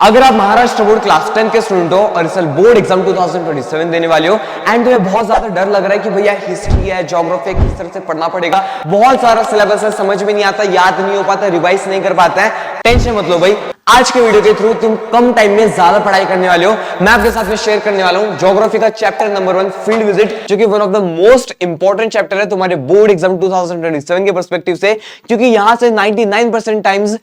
अगर आप Maharashtra board class 10 के स्टूडेंट हो और इस साल बोर्ड एग्जाम 2027 देने वाले हो एंड तुम्हें बहुत ज्यादा डर लग रहा है कि भैया हिस्ट्री है, ज्योग्राफी किस तरह से पढ़ना पड़ेगा, बहुत सारा सिलेबस है, समझ में नहीं आता, याद नहीं हो पाता, रिवाइज नहीं कर पाता है, टेंशन मत लो भाई। आज के वीडियो के थ्रू तुम कम टाइम में ज्यादा पढ़ाई करने वाले हो। मैं आपके साथ में शेयर करने वाला हूं ज्योग्राफी का चैप्टर नंबर 1 फील्ड विजिट, जो कि one of the most important chapter है तुम्हारे बोर्ड एग्जाम 2027 के पर्सपेक्टिव से, क्योंकि यहां से 99% टाइम्स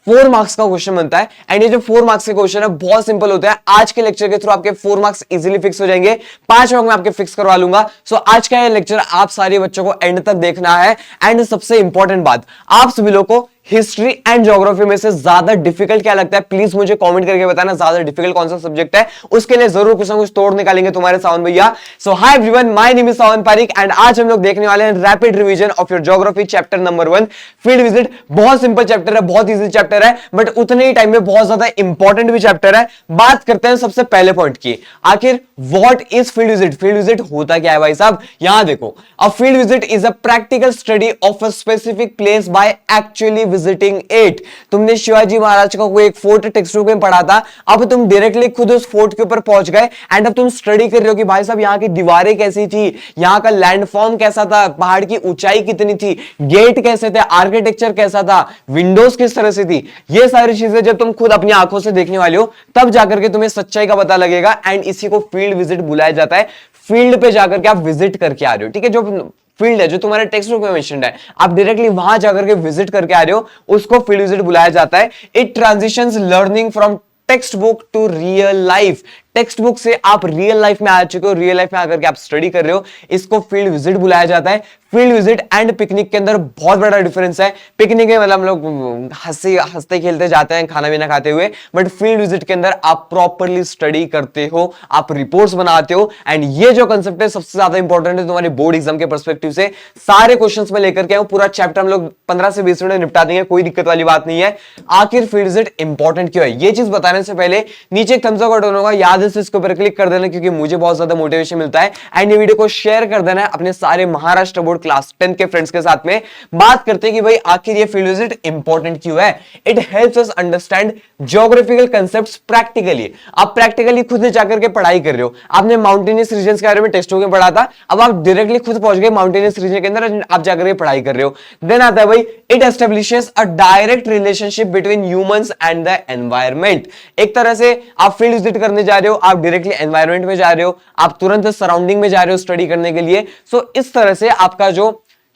4 मार्क्स का क्वेश्चन बनता है। एंड ये जो 4 मार्क्स के क्वेश्चन है बहुत सिंपल होता है। आज के लेक्चर के थ्रू आपके 4 मार्क्स इजीली फिक्स हो जाएंगे, 5 मार्क्स में आपके फिक्स करवा लूंगा। सो आज का ये लेक्चर आप सारे बच्चों को एंड तक देखना है। एंड सबसे इंपॉर्टेंट बात, आप सभी लोग को हिस्ट्री एंड ज्योग्राफी में से ज्यादा डिफिकल्ट क्या लगता है, प्लीज मुझे कमेंट करके बताना ज्यादा डिफिकल्ट कौन सा सब्जेक्ट है। उसके लिए जरूर कुछ ना कुछ तोड़ निकालेंगे तुम्हारे सावन भैया। So hi everyone, my name is Sawan Parik and आज हम लोग देखने वाले हैं rapid revision of your geography chapter number 1 field visit. बहुत सिंपल चैप्टर है, बहुत इजी चैप्टर है, बट उतने ही टाइम में बहुत ज्यादा इंपॉर्टेंट भी चैप्टर है। बात करते हैं सबसे पहले पॉइंट की, आखिर what is field visit. Field visit होता क्या है भाई साहब, यहां देखो, अ field visit is a practical study of a specific place by actually visiting it. तुमने शिवाजी महाराज का कोई एक फोर्ट टेक्स्ट बुक में पढ़ा था, अब तुम डायरेक्टली खुद उस फोर्ट के ऊपर पहुंच गए एंड अब तुम स्टडी कर रहे हो कि भाई साहब यहाँ की दीवारें कैसी थी, यहाँ का लैंडफॉर्म कैसा था, पहाड़ की ऊंचाई कितनी थी, गेट कैसे थे, आर्किटेक्चर कैसा था, विंडोज किस तरह से थी। ये सारी चीजें जब तुम खुद अपनी आंखों से देखने वाले हो तब जाकर के तुम्हें सच्चाई का पता लगेगा। एंड इसी को फील्ड विजिट बुलाया जाता है। फील्ड पे जाकर के आप विजिट करके आ रहे हो, ठीक है। जो फील्ड है, जो तुम्हारे टेक्स्ट बुक में मेंशन्ड है, आप डायरेक्टली वहां जाकर के विजिट करके आ रहे हो, उसको फील्ड विजिट बुलाया जाता है। It transitions learning from textbook to real life. Textbook से आप रियल लाइफ में आ चुके हो, रियल लाइफ में आकर के आप स्टडी कर रहे हो, इसको फील्ड विजिट बुलाया जाता है। फील्ड विजिट एंड पिकनिक के अंदर बहुत बड़ा डिफरेंस है। पिकनिक में मतलब हम लोग हंसते खेलते जाते हैं खाना पीना खाते हुए, बट फील्ड विजिट के अंदर आप प्रॉपरली स्टडी करते हो, आप रिपोर्ट्स बनाते हो। एंड ये जो कंसेप्ट है सबसे ज्यादा इंपॉर्टेंट है तुम्हारे बोर्ड एग्जाम के पर्सपेक्टिव से। सारे क्वेश्चंस में लेकर के आऊं, पूरा चैप्टर हम लोग 15 से 20 मिनट में निपटा देंगे, कोई दिक्कत वाली बात नहीं है। आखिर फील्ड विजिट इंपॉर्टेंट क्यों है, ये चीज बताने से पहले नीचे एक थम्स अप बटन होगा, याद है इसके ऊपर क्लिक कर देना, क्योंकि मुझे बहुत ज्यादा मोटिवेशन मिलता है। एंड ये वीडियो को शेयर कर देना है अपने सारे महाराष्ट्र बोर्ड क्लास 10 के फ्रेंड्स के साथ में। बात करते हैं कि भाई आखिर ये फील्ड विजिट इंपॉर्टेंट क्यों है। It helps us understand geographical concepts practically. आप प्रैक्टिकली खुद जाकर के पढ़ाई कर रहे हो। आपने माउंटेनियस रीजन्स के बारे में टेक्स्ट बुक में पढ़ा था, अब आप डायरेक्टली खुद पहुंच गए माउंटेनियस रीजन के अंदर, आप जाकर के पढ़ाई कर रहे हो। देन आता है भाई, it establishes a direct relationship between humans and the environment. एक तरह से आप फील्ड विजिट करने जा रहे हो, आप डायरेक्टली एनवायरनमेंट में जा रहे हो, आप तुरंत सराउंडिंग में जा रहे हो स्टडी करने के लिए। सो इस तरह से आपका जो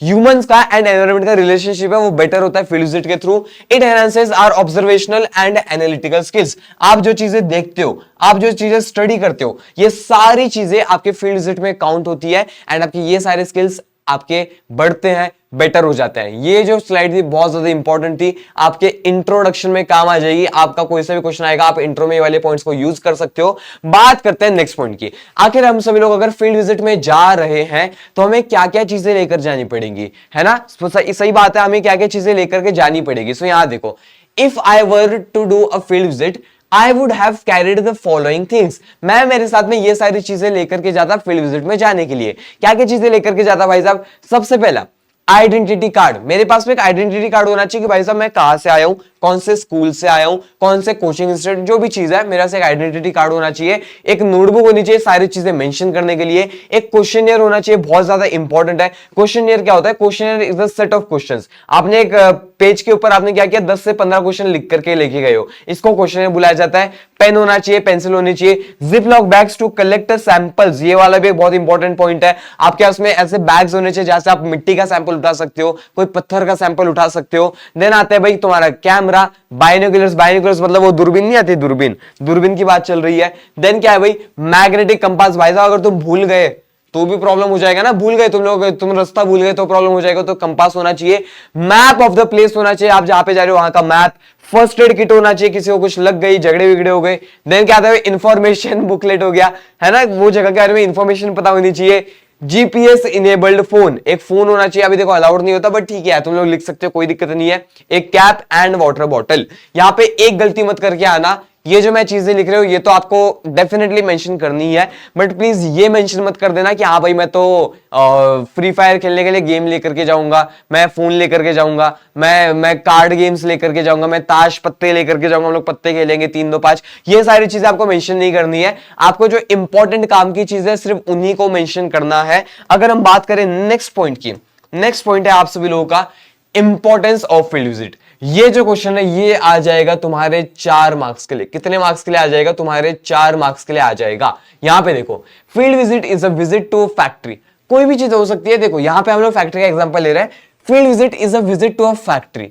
ह्यूमंस का एंड एनवायरनमेंट का रिलेशनशिप है वो बेटर होता है फील्ड विजिट के through. It enhances our observational and analytical skills. आप जो चीजें देखते हो, आप जो चीजें स्टडी करते हो, ये सारी चीजें आपके फील्ड विजिट में काउंट होती है एंड आपकी ये सारे स्किल्स आपके बढ़ते हैं, बेटर हो जाता है। ये जो स्लाइड थी बहुत ज्यादा इंपॉर्टेंट थी, आपके इंट्रोडक्शन में काम आ जाएगी। आपका कोई सा भी क्वेश्चन आएगा, आप इंट्रो में वाले पॉइंट्स को यूज कर सकते हो। बात करते हैं नेक्स्ट पॉइंट की, आखिर हम सभी लोग अगर फील्ड विजिट में जा रहे हैं तो हमें क्या क्या चीजें लेकर जानी पड़ेंगी, है ना। सही बात है, हमें क्या क्या चीजें लेकर के जानी पड़ेगी। सो यहां देखो, if I were to do a field visit I would have carried the following things। मैं मेरे साथ में ये सारी चीजें लेकर के जाता फील्ड विजिट में जाने के लिए। क्या क्या चीजें लेकर के जाता भाई साहब, सबसे पहला आइडेंटिटी कार्ड। मेरे पास में एक आइडेंटिटी कार्ड होना चाहिए कि भाई साहब मैं कहां से आया हूं, कौन से स्कूल से आया हूं, कौन से कोचिंग इंस्टीट्यूट, जो भी चीज है मेरा से एक आइडेंटिटी कार्ड होना चाहिए। एक नोटबुक होनी चाहिए सारी चीजें मेंशन करने के लिए। एक क्वेश्चनियर होना चाहिए, बहुत ज्यादा इंपॉर्टेंट है। क्वेश्चनियर क्या होता है, questionnaire is the set of questions. आपने एक पेज के ऊपर आपने क्या किया, 10 से 15 क्वेश्चन लिख करके लेके गए हो, इसको क्वेश्चनियर बुलाया जाता है। पेन होना चाहिए, पेंसिल होनी चाहिए। Zip lock bags to collect samples, ये वाला भी एक बहुत इंपॉर्टेंट पॉइंट है। आपके पास में ऐसे बैग्स होने चाहिए जहां से आप मिट्टी का सैंपल उठा सकते हो, कोई पत्थर का सैंपल उठा सकते हो। देन आता है भाई तुम्हारा कैमरा, बाइनोकुलर्स। बाइनोकुलर्स मतलब वो दूरबीन नहीं आती, दूरबीन, दूरबीन की बात चल रही है। देन क्या है भाई, मैग्नेटिक कंपास। भाई साहब अगर तुम भूल गए तो भी प्रॉब्लम हो जाएगा ना, भूल गए तुम लोग, तुम रास्ता भूल गए तो प्रॉब्लम हो जाएगा, तो कंपास होना चाहिए। मैप ऑफ द प्लेस होना चाहिए, आप जहां पे जा रहे हो वहां का मैप। फर्स्ट एड किट होना चाहिए, किसी को कुछ लग गई, झगड़े विगड़े हो गए। देन क्या आता है, इंफॉर्मेशन बुकलेट हो गया, है ना, वो जगह के बारे में इंफॉर्मेशन पता होनी चाहिए। जीपीएस इनेबल्ड फोन, एक फोन होना चाहिए। अभी देखो अलाउड नहीं होता, बट ठीक है तुम लोग लिख सकते हो, कोई दिक्कत नहीं है। एक कैप एंड वाटर बॉटल। यहां पे एक गलती मत करके आना, ये जो मैं चीजें लिख रहा हूँ ये तो आपको डेफिनेटली मेंशन करनी है, बट प्लीज ये मेंशन मत कर देना कि हाँ भाई मैं तो फ्री फायर खेलने के लिए गेम लेकर के जाऊंगा, मैं फोन लेकर के जाऊंगा, मैं कार्ड गेम्स लेकर के जाऊंगा, मैं ताश पत्ते लेकर के जाऊंगा, हम लोग पत्ते खेलेंगे 3 2 5। ये सारी चीजें आपको मेंशन नहीं करनी है। आपको जो इंपॉर्टेंट काम की चीज है सिर्फ उन्हीं को मेंशन करना है। अगर हम बात करें नेक्स्ट पॉइंट की, नेक्स्ट पॉइंट है आप सभी लोगों का इंपॉर्टेंस ऑफ फील्ड विजिट। ये जो क्वेश्चन है ये आ जाएगा तुम्हारे 4 मार्क्स के लिए। कितने मार्क्स के लिए आ जाएगा? तुम्हारे 4 मार्क्स के लिए आ जाएगा। यहां पे देखो, field visit is a visit to factory. कोई भी चीज हो सकती है। देखो यहां पे हम लोग फैक्ट्री का एग्जांपल ले रहे हैं। Field visit is a visit to a factory,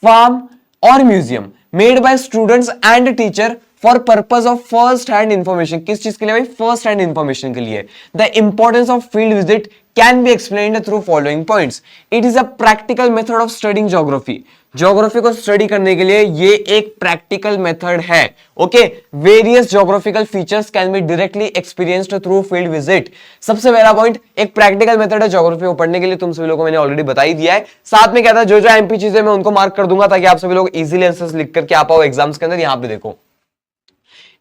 farm और museum made by students and teacher for purpose of first hand information. किस चीज के लिए भाई? फर्स्ट हैंड इंफॉर्मेशन के लिए। The importance of field visit can be explained through following points. It is a practical method of studying geography. Geography को study करने के लिए ये एक प्रैक्टिकल मेथड है। Okay, various geographical features can be directly experienced through field visit. सबसे पहला point, एक प्रैक्टिकल मेथड है ज्योग्राफी को पढ़ने के लिए। तुम सभी लोगों को मैंने ऑलरेडी बता ही दिया है। साथ में क्या था, जो जो एमपी चीजें मैं उनको मार्क कर दूंगा ताकि आप सभी लोग इजीली आंसर्स लिख करके आ पाओ एग्जाम्स के अंदर। यहां पे देखो,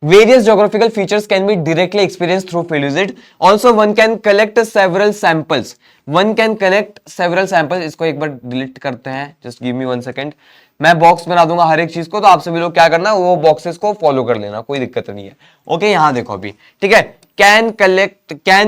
various geographical features can be directly experienced through field visit. Also one can collect several samples. One can collect several samples. इसको एक बार डिलीट करते हैं, just give me 1 second. मैं बॉक्स बना दूंगा हर एक चीज को, तो आप सभी लोग क्या करना, वो बॉक्सेस को फॉलो कर लेना, कोई दिक्कत नहीं है। ओके, यहां देखो अभी, ठीक है। can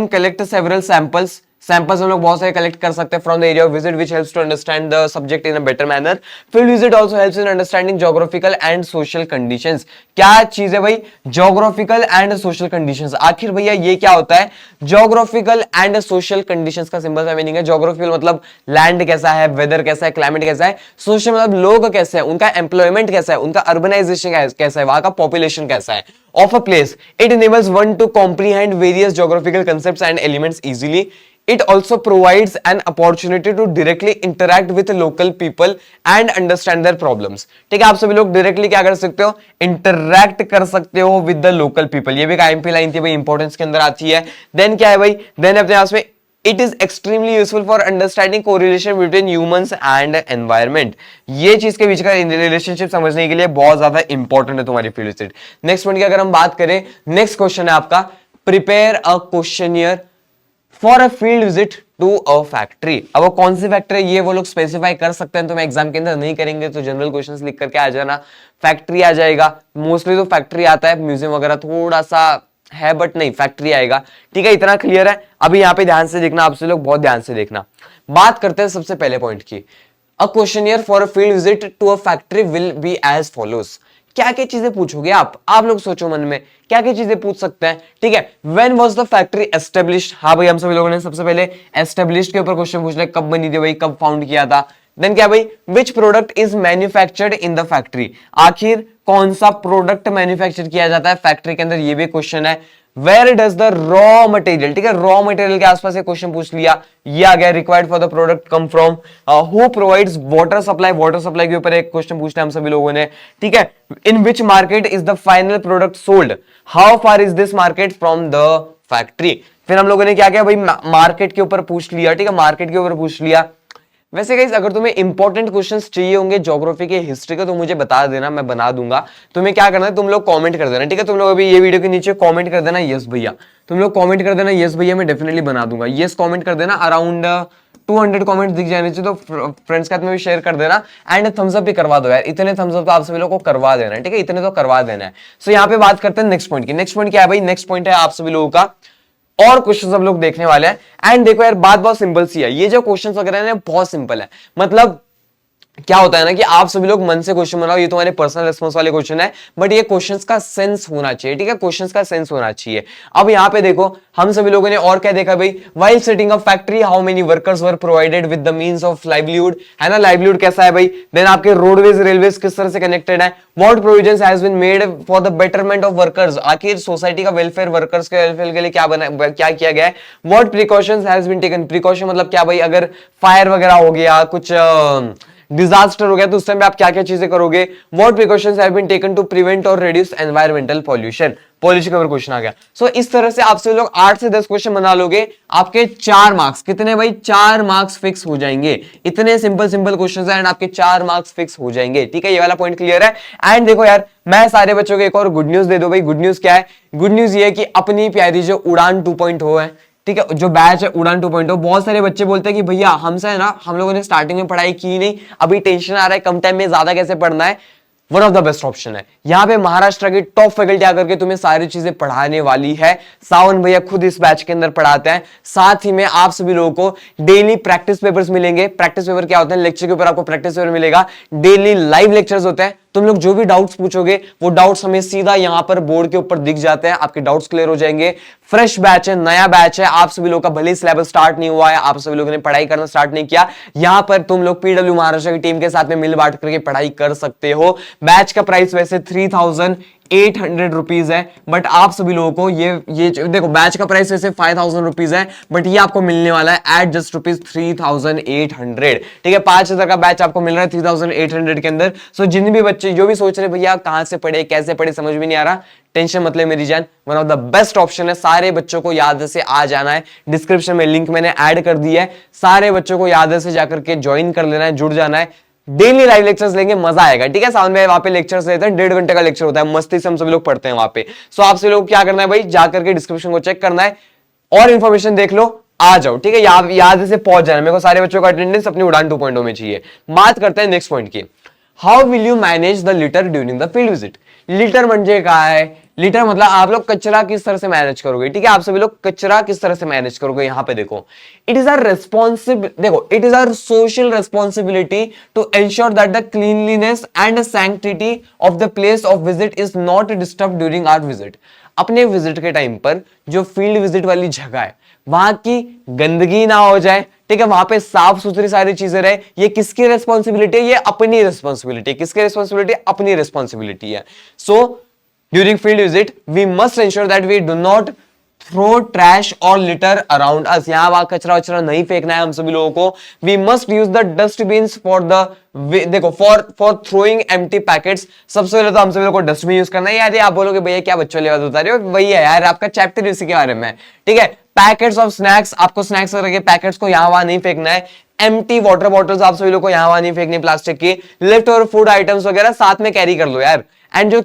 collect several samples. Samples हम लोग बहुत सारे कलेक्ट कर सकते हैं from the area of visit which helps to understand the subject in a better manner. Field visit also helps in understanding geographical and social conditions. क्या चीज है भाई? Geographical and social conditions. आखिर भैया ये क्या होता है? ज्योग्राफिकल एंड सोशल कंडीशंस का सिंपल सा मीनिंग है, ज्योग्राफिकल मतलब लैंड कैसा है, वेदर कैसा है, क्लाइमेट कैसा है। सोशल मतलब लोग कैसे हैं, उनका एम्प्लॉयमेंट कैसा है, उनका अर्बनाइजेशन कैसा है, वहां का पॉपुलेशन कैसा है of a place. It enables one to comprehend various geographical concepts and elements easily. It also provides an opportunity to directly interact with local people and understand their problems. ठीक है, आप सभी लोग डायरेक्टली क्या कर सकते हो? इंटरैक्ट कर सकते हो विद द लोकल पीपल। ये भी आईएमपी लाइन थी भाई, इंपॉर्टेंस के अंदर आती है। देन क्या है भाई? देन अपने पास में it is extremely useful for understanding correlation between humans and environment. ये चीज के बीच का रिलेशनशिप समझने के लिए बहुत ज्यादा इंपॉर्टेंट है तुम्हारी फील्ड विजिट। नेक्स्ट पॉइंट की अगर हम बात करें, नेक्स्ट क्वेश्चन है आपका, prepare a questionnaire for a field visit to a factory. अब वो कौन सी फैक्ट्री है ये वो लोग स्पेसिफाई कर सकते हैं, तो मैं एग्जाम के अंदर नहीं करेंगे, तो जनरल क्वेश्चंस लिख करके आ जाना। फैक्ट्री आ जाएगा, मोस्टली तो फैक्ट्री आता है, म्यूजियम वगैरह थोड़ा सा है बट नहीं, फैक्ट्री आएगा। ठीक है, इतना क्लियर है। अभी यहाँ पे ध्यान से देखना, आपसे लोग बहुत ध्यान से देखना। बात करते हैं सबसे पहले पॉइंट की। A questionnaire for a field visit to a factory will be as follows. क्या क्या चीजें पूछोगे आप लोग सोचो मन में, क्या क्या चीजें पूछ सकते हैं। ठीक है, when was the factory established. हाँ भाई, हम सभी लोगों ने सबसे पहले एस्टेब्लिश्ड के ऊपर क्वेश्चन पूछना है, कब बनी थी भाई, कब फाउंड किया था। देन क्या भाई, which product is manufactured in the factory. आखिर कौन सा प्रोडक्ट मैन्युफैक्चर किया जाता है फैक्ट्री के अंदर, ये भी क्वेश्चन है। Where does the raw material, ठीक है, रॉ मटेरियल के आसपास एक क्वेश्चन पूछ लिया, ये आ गया। Required for the product come from, who provides water supply, water supply के ऊपर एक क्वेश्चन पूछना है हम सभी लोगों ने। ठीक है, in which market is the final product sold, how far is this market from the factory. फिर हम लोगों ने क्या किया भाई, मार्केट के ऊपर पूछ लिया। ठीक है, मार्केट के ऊपर पूछ लिया। वैसे गाइस, अगर तुम्हें इंपॉर्टेंट क्वेश्चंस चाहिए होंगे ज्योग्राफी के, हिस्ट्री के, तो मुझे बता देना, मैं बना दूंगा। तुम्हें क्या करना है, तुम लोग कमेंट कर देना। ठीक है, तुम लोग अभी ये वीडियो के नीचे कमेंट कर देना यस भैया। तुम लोग कमेंट कर देना यस भैया, मैं डेफिनेटली बना दूंगा। यस कमेंट कर देना, अराउंड 200 कमेंट दिख जाने चाहिए, तो फ्रेंड्स के साथ में भी शेयर कर देना। एंड थम्स अप भी करवा दो यार, इतने थम्स अप तो आप सभी लोगों को करवा देना है। ठीक है, इतने तो करवा देना है। सो यहाँ पे बात करते हैं नेक्स्ट पॉइंट की। नेक्स्ट पॉइंट क्या है भाई? नेक्स्ट पॉइंट है आप सभी लोगों का, और क्वेश्चन हम लोग देखने वाले हैं। एंड देखो यार, बात बहुत सिंपल सी है, ये जो क्वेश्चन वगैरह है बहुत सिंपल है। मतलब क्या होता है ना कि आप सभी लोग मन से क्वेश्चन बनाओ, ये तुम्हारे पर्सनल रिस्पॉन्स वाले क्वेश्चन है, बट ये क्वेश्चंस का सेंस होना चाहिए। ठीक है, क्वेश्चंस का सेंस होना चाहिए। अब यहाँ पे देखो, हम सभी लोगों ने और क्या देखा भाई, while setting a factory how many workers were provided with the means of livelihood, है ना, लाइवलीहुड कैसा है भाई। देन आपके रोडवेज रेलवेज किस तरह से कनेक्टेड है। What provisions has been made for the betterment of workers, आखिर सोसाइटी का वेलफेयर, वर्कर्स के वेलफेयर के लिए क्या किया गया है। What precautions has been taken, precaution मतलब क्या भाई, अगर फायर वगैरह हो गया, कुछ डिजास्टर हो गया तो उस टाइम पे आप क्या क्या चीजें करोगे, what precautions have been taken to prevent और रिड्यूस एनवायरमेंटल पॉल्यूशन, पॉल्यूशन का क्वेश्चन आ गया। सो इस तरह से आपसे लोग 8 से 10 क्वेश्चन बना लोगे, आपके 4 मार्क्स कितने भाई, 4 मार्क्स फिक्स हो जाएंगे। इतने सिंपल सिंपल क्वेश्चंस हैं एंड आपके 4 मार्क्स फिक्स हो जाएंगे। ठीक है, ये वाला पॉइंट क्लियर है। एंड देखो यार, मैं सारे बच्चों को एक और गुड न्यूज दे दो भाई। गुड न्यूज क्या है? गुड न्यूज ये है कि अपनी प्यारी जो उड़ान 2.0 है, ठीक है, जो बैच है उड़ान 2.0, बहुत सारे बच्चे बोलते हैं कि भैया हमसे है ना, हम लोगों ने स्टार्टिंग में पढ़ाई की नहीं, अभी टेंशन आ रहा है, कम टाइम में ज्यादा कैसे पढ़ना है। One of the best option है। यहाँ पे महाराष्ट्र की टॉप फैकल्टी आकर के तुम्हें सारी चीजें पढ़ाने वाली है। सावन भैया खुद इस बैच के अंदर पढ़ाते हैं। साथ ही में आप सभी लोगों को डेली प्रैक्टिस पेपर्स मिलेंगे। प्रैक्टिस पेपर क्या होते हैं? लेक्चर के ऊपर आपको प्रैक्टिस पेपर मिलेगा। डेली लाइव लेक्चर्स होते हैं। तुम लोग जो भी डाउट्स पूछोगे वो डाउट्स हमें सीधा यहां पर बोर्ड के ऊपर दिख जाते हैं, आपके डाउट्स क्लियर हो जाएंगे। फ्रेश बैच है, नया बैच है, आप सभी लोगों का भले सिलेबस स्टार्ट नहीं हुआ है, आप सभी लोगों ने पढ़ाई करना स्टार्ट नहीं किया, यहां पर तुम लोग पीडब्ल्यू महाराष्ट्र की टीम के साथ में मिल बांट करके पढ़ाई कर सकते हो। बैच का प्राइस वैसे 3,800 रुपीज है, बट आप सभी लोगों को ये देखो, बैच का प्राइस वैसे 5,000 रुपीज है, बट ये आपको मिलने वाला है एट जस्ट रुपीज 3,800। ठीक है, 5,000 का बैच आपको मिल रहा है 3,800 के अंदर। सो जिन भी बच्चे जो भी सोच रहे भैया कहां से पढ़े, कैसे पढ़े, समझ में नहीं आ रहा, टेंशन मत ले मेरी जान, one of the best option है। सारे बच्चों को याद से आ जाना है, डिस्क्रिप्शन में लिंक मैंने ऐड कर दिया है, सारे बच्चों को याद से जाकर के ज्वाइन कर लेना है, जुड़ जाना है। डेली लाइव लेक्चर्स लेंगे, मजा आएगा। ठीक है, सावन में वहां पे लेक्चर्स लेते हैं, 1.5 घंटे का लेक्चर होता है, मस्ती से हम सब लोग पढ़ते हैं वहां पे। सो आपसे लोग क्या करना है भाई, जाकर के डिस्क्रिप्शन को चेक करना है और इन्फॉर्मेशन देख लो, आ जाओ। ठीक है, याद से पहुंच जाना। मेरे को सारे बच्चों का अटेंडेंस अपनी उड़ान 2.0 में चाहिए। बात करते हैं नेक्स्ट पॉइंट की, how will you manage the litre during the field visit. Litre म्हणजे काय है? लिटर मतलब आप लोग कचरा किस तरह से मैनेज करोगे। ठीक है, आप सभी लोग कचरा किस तरह से मैनेज करोगे। यहां पे देखो, it is it is our social responsibility to ensure that the cleanliness and sanctity of the place of visit is not disturb during our visit. अपने विजिट के टाइम पर जो फील्ड विजिट वाली जगह है वहां की गंदगी ना हो जाए। ठीक है, वहां पे साफ सुथरी सारी चीजें रहे। ये किसकी रेस्पॉन्सिबिलिटी है? ये अपनी रेस्पॉन्सिबिलिटी। किसकी रेस्पॉन्सिबिलिटी? अपनी रेस्पॉन्सिबिलिटी है। So during field visit we must ensure that we do not throw trash और लिटर अराउंड अस। यहां वहां कचरा वचरा नहीं फेंकना है हम सभी लोगों को। We must use the dustbin for the देखो फॉर थ्रोइंग एम्प्टी पैकेट्स। सबसे पहले तो हम सभी लोगों को डस्टबिन यूज करना है। यार आप बोलोगे भैया क्या बच्चों वाली बात बता रहे हो, वही है यार आपका चैप्टर इसी के बारे में। ठीक है, पैकेट्स ऑफ स्नैक्स, आपको स्नैक्स वगैरह के पैकेट्स को यहां वहां नहीं फेंकना है। एम्प्टी वाटर बॉटल्स आप सभी लोग को यहां वहां नहीं फेंकनी, प्लास्टिक की। लिफ्ट और फूड आइटम्स वगैरह साथ में कैरी कर लो यार। एंड जो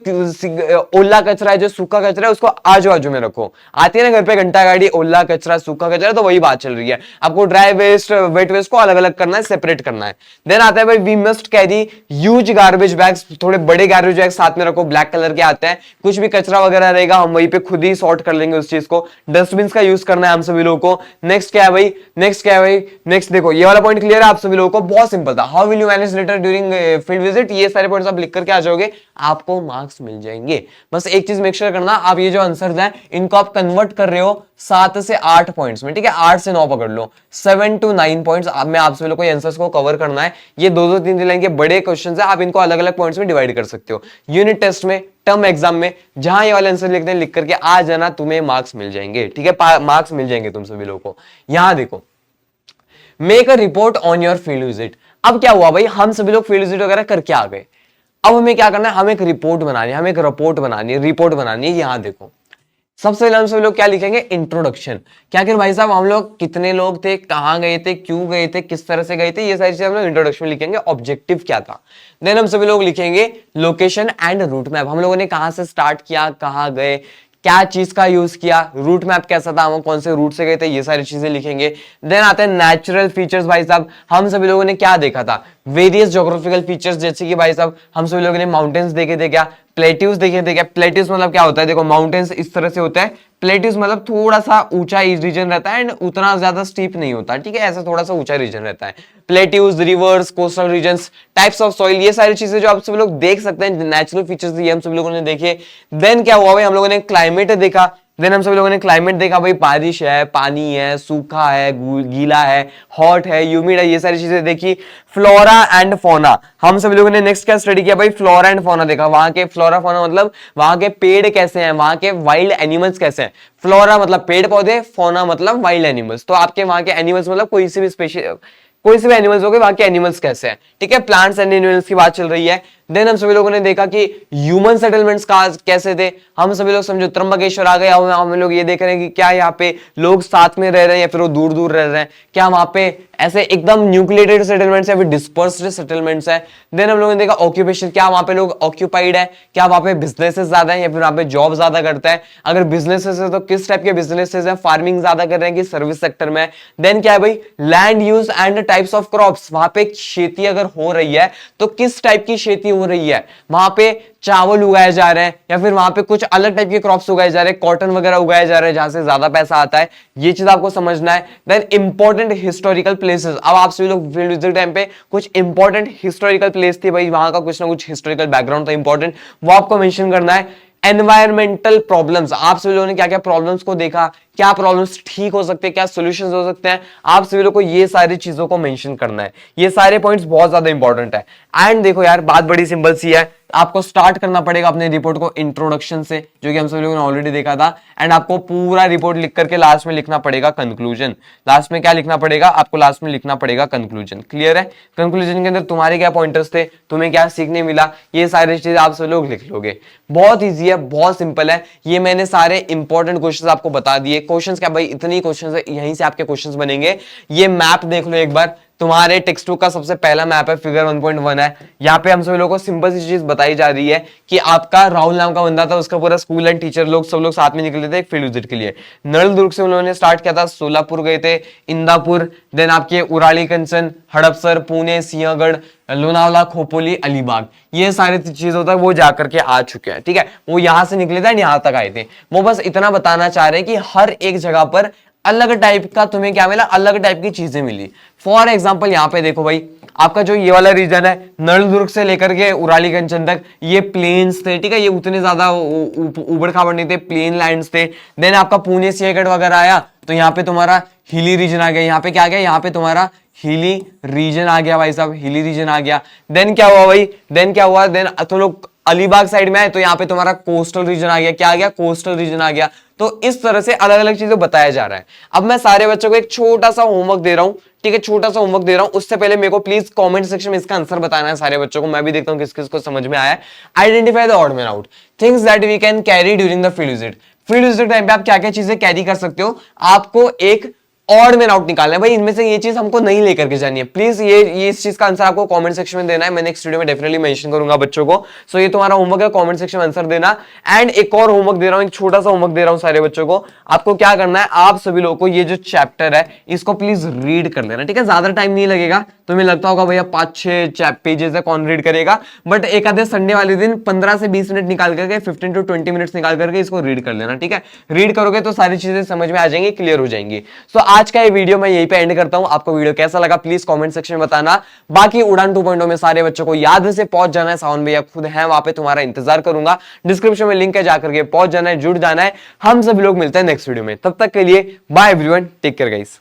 ओला कचरा है, जो सूखा कचरा है, उसको आजू बाजू में रखो। आती है ना घर पे घंटा गाड़ी, ओला कचरा सूखा कचरा, तो वही बात चल रही है। आपको ड्राई वेस्ट वेट वेस्ट को अलग अलग करना है, सेपरेट करना है। देन आता है भाई, we must carry huge garbage bags. थोड़े बड़े गार्बेज बैग साथ में रखो, ब्लैक कलर के आते हैं। कुछ भी कचरा वगैरह रहेगा हम वहीं पे खुद ही सॉर्ट कर लेंगे उस चीज को। डस्टबिन का यूज करना है हम सभी लोगों को। नेक्स्ट क्या है भाई, नेक्स्ट देखो, ये वाला पॉइंट क्लियर है आप सभी लोगों को, बहुत सिंपल था। How will you manage litre during field visit, ये सारे पॉइंट्स आप लिख करके आ जाओगे, आपको मार्क्स मिल जाएंगे। बस एक चीज मेक श्योर करना, आप ये जो आंसर्स हैं इनको आप कन्वर्ट कर रहे हो 7 से 8 पॉइंट्स में। ठीक है, 8 से 9 पकड़ लो, 7 to 9 पॉइंट्स में आप सभी लोग को आंसर्स को कवर करना है। ये 2-2, 3-3 लाइन के बड़े क्वेश्चंस हैं, आप इनको अलग अलग पॉइंट्स में डिवाइड कर सकते हो। यूनिट टेस्ट में, टर्म एग्जाम में, जहां ये वाले आंसर लिखते हैं लिख करके आ जाना, तुम्हें मार्क्स मिल जाएंगे। ठीक है, मार्क्स मिल जाएंगे तुम सभी लोगों को। यहां देखो, make a report on your field visit. अब क्या हुआ भाई, हम सभी लोग फील्ड विजिट वगैरह करके आ गए। अब हमें क्या करना है, हमें एक रिपोर्ट बनानी है, हमें एक रिपोर्ट बनानी है। यहां देखो, सबसे पहले हम सभी लोग क्या लिखेंगे, इंट्रोडक्शन। क्या कर भाई साहब, हम लोग कितने लोग थे, कहां गए थे, क्यों गए थे, किस तरह से गए थे, ये सारी चीजें हम लोग इंट्रोडक्शन में लिखेंगे। ऑब्जेक्टिव क्या था। देन हम सभी लोग लिखेंगे लोकेशन एंड रूट मैप। हम लोगों ने कहां से स्टार्ट किया, कहां गए, क्या चीज का यूज किया, रूट मैप कैसा था, हम कौन से रूट से गए थे, ये सारी चीजें लिखेंगे। देन आते हैं नेचुरल फीचर्स। भाई साहब हम सभी लोगों ने क्या देखा था, वेरियस ज्योग्राफिकल फीचर्स, जैसे कि भाई साहब हम सभी लोगों ने माउंटेन्स देखे थे, क्या प्लेट्यूज देखे थे। क्या प्लेट्यूज मतलब क्या होता है, देखो माउंटेन्स इस तरह से होता है, प्लेट्यूज मतलब थोड़ा सा ऊंचा रीजन रहता है एंड उतना ज्यादा स्टीप नहीं होता। ठीक है, ऐसा थोड़ा सा ऊंचा रीजन रहता है। Plateaus, rivers, coastal regions, types of soil, ये सारी चीजें जो आप सब लोग देख सकते हैं, नेचुरल फीचर्स ये हम सब लोगों ने देखे। देन क्या हुआ भाई, हम लोगों ने क्लाइमेट देखा। देन हम सब लोगों ने क्लाइमेट देखा भाई, बारिश है, पानी है, सूखा है, गीला है, हॉट है, ह्यूमिड है, ये सारी चीजें देखी। फ्लोरा एंड फोना, हम सब लोगों ने नेक्स्ट क्या स्टडी किया भाई, फ्लोरा एंड फोना देखा। वहां के फ्लोरा फोना मतलब वहां के पेड़ कैसे हैं, वहां के वाइल्ड एनिमल्स कैसे हैं। फ्लोरा मतलब पेड़ पौधे, फोना मतलब वाइल्ड एनिमल्स। तो आपके वहां के एनिमल्स मतलब कोई सी भी स्पेशीज, कोई से भी एनिमल्स हो गए, वहां के एनिमल्स कैसे हैं, ठीक है, प्लांट्स एंड एनिमल्स की बात चल रही है। देन हम सभी लोगों ने देखा कि ह्यूमन सेटलमेंट्स कैसे थे, हम सभी लोग समझो त्र्यंबकेश्वर आ गए, हम लोग ये देख रहे हैं कि क्या यहाँ पे लोग साथ में रह रहे हैं या फिर वो दूर दूर रह रहे हैं, क्या वहां पे ऐसे एकदम न्यूक्लिएटेड सेटलमेंट्स है, फिर डिस्पर्स्ड सेटलमेंट्स है। देन हम लोगों ने देखा ऑक्यूपेशन, क्या वहां पे लोग ऑक्यूपाइड है, क्या वहां पे बिजनेसेस ज्यादा है या फिर वहां पे जॉब ज्यादा करता है, अगर बिजनेसेस है तो किस टाइप के बिजनेसेस है, फार्मिंग ज्यादा कर रहे हैं कि सर्विस सेक्टर में। देन क्या है भाई, land use and types of crops, वहां पे खेती अगर हो रही है तो किस टाइप की खेती हो रही है, वहां पे चावल उगाए जा रहे हैं या फिर वहां पे कुछ अलग टाइप के क्रॉप्स उगाए जा रहे हैं, कॉटन वगैरह उगाए जा रहे हैं जहां से ज्यादा पैसा आता है, ये चीज आपको समझना है। देन इंपॉर्टेंट हिस्टोरिकल प्लेसेस, अब आप सभी लोग फील्ड विजिट टाइम पे कुछ इंपॉर्टेंट हिस्टोरिकल प्लेस थी भाई, वहां का कुछ ना कुछ हिस्टोरिकल बैकग्राउंड था इंपॉर्टेंट, वो आपको मेंशन करना है। एनवायरमेंटल प्रॉब्लम्स, आप सभी लोगों ने क्या क्या प्रॉब्लम्स को देखा, क्या प्रॉब्लम्स ठीक हो सकते हैं, क्या सॉल्यूशंस हो सकते हैं, आप सभी लोगों को ये सारी चीजों को मेंशन करना है। ये सारे पॉइंट्स बहुत ज्यादा इंपॉर्टेंट है। एंड देखो यार, बात बड़ी सिंपल सी है, आपको स्टार्ट करना पड़ेगा अपने रिपोर्ट को इंट्रोडक्शन से, जो कि हम सभी लोगों ने ऑलरेडी देखा था, एंड आपको पूरा रिपोर्ट लिख करके लास्ट में लिखना पड़ेगा कंक्लूजन। लास्ट में क्या लिखना पड़ेगा आपको, लास्ट में लिखना पड़ेगा कंक्लूजन। क्लियर है? कंक्लूजन के अंदर तुम्हारे क्या पॉइंटर्स थे, तुम्हें क्या सीखने मिला, ये सारी चीजें आप सभी लोग लिख लोगे। बहुत ईजी है, बहुत सिंपल है, ये मैंने सारे इंपॉर्टेंट क्वेश्चन आपको बता दिए। क्वेश्चन क्या भाई, इतनी क्वेश्चन है, यहीं से आपके क्वेश्चन बनेंगे। ये मैप देख लो एक बार, तुम्हारे टेक्स्ट बुक का सबसे पहला मैप है, फिगर 1.1 है। यहाँ पे हम सभी लोगों को सिंपल सी चीज बताई जा रही है कि आपका राहुल नाम का बंदा था, उसका पूरा स्कूल एंड टीचर लोग सब लोग साथ में निकले थे एक फील्ड विजिट के लिए। नलदुर्ग से उन्होंने स्टार्ट किया था, सोलापुर गए थे, इंदापुर, देन आपके उराली कंचन, हड़पसर, पुणे, सिंहगढ़, लोनावला, खोपोली, अलीबाग, ये सारी चीजों तक वो जाकर के आ चुके हैं। ठीक है, वो यहां से निकले थे, यहां तक आए थे। वो बस इतना बताना चाह रहे हैं कि हर एक जगह पर अलग टाइप का तुम्हें क्या मिला, अलग टाइप की चीजें मिली। फॉर एग्जाम्पल यहाँ पे देखो भाई, आपका जो ये वाला रीजन है नलदुर्ग से लेकर के उराली कंचन तक, ये प्लेन्स थे। ठीक है, ये उतने ज्यादा उबड़ खाबड़ नहीं थे, प्लेन लैंड्स थे। देन आपका पुणे सिंहगढ़ वगैरह आया तो यहाँ पे तुम्हारा हिली रीजन आ गया। यहाँ पे क्या आ गया, यहाँ पे तुम्हारा हिली रीजन आ गया भाई साहब, हिली रीजन आ गया। देन क्या हुआ भाई, देन क्या हुआ, देन तुम लोग अलीबाग साइड में आए तो यहाँ पे तुम्हारा कोस्टल रीजन आ गया। क्या आ गया, कोस्टल रीजन आ गया। तो इस तरह से अलग अलग चीजें बताया जा रहा है। अब मैं सारे बच्चों को एक छोटा सा होमवर्क दे रहा हूं, ठीक है, छोटा सा होमवर्क दे रहा हूं। उससे पहले मेरे को प्लीज कमेंट सेक्शन में इसका आंसर बताना है सारे बच्चों को, मैं भी देखता हूं किस किस को समझ में आया है। Identify the odd man out, things that we can carry during the field visit. Field visit time पे आप क्या क्या चीजें कैरी कर सकते हो, आपको एक ऑड मैन आउट निकालना है भाई, इनमें से ये चीज हमको नहीं लेकर के जानी है। प्लीज ये इस चीज का आंसर आपको कमेंट सेक्शन में देना है, मैं नेक्स्ट वीडियो में डेफिनेटली मेंशन करूंगा बच्चों को। सो ये तुम्हारा होमवर्क है, कमेंट सेक्शन में आंसर देना। एंड एक और होमवर्क दे रहा हूं, एक छोटा सा होमवर्क दे रहा हूं सारे बच्चों को। आपको क्या करना है, आप सभी लोगों को ये जो चैप्टर है इसको प्लीज रीड कर लेना, ठीक है, ज्यादा टाइम नहीं लगेगा। तुम्हें लगता होगा भैया 5-6 पेजेस है, कौन रीड करेगा, बट एक आधे संडे वाले दिन 15 से 20 मिनट निकाल करके, 15 to 20 मिनट्स निकाल करके इसको रीड कर लेना, ठीक है। रीड करोगे तो सारी चीजें समझ में आ जाएंगी, क्लियर हो जाएंगी। सो आज का ये वीडियो मैं यहीं पे एंड करता हूं। आपको वीडियो कैसा लगा प्लीज कमेंट सेक्शन में बताना। बाकी उड़ान 2.0 में सारे बच्चों को याद से पहुंच जाना है, सावन भैया खुद है वहां पे, तुम्हारा इंतजार करूंगा। डिस्क्रिप्शन में लिंक है, जाकर के पहुंच जाना है, जुड़ जाना है। हम सभी लोग मिलते हैं नेक्स्ट वीडियो में, तब तक के लिए bye everyone, take care guys.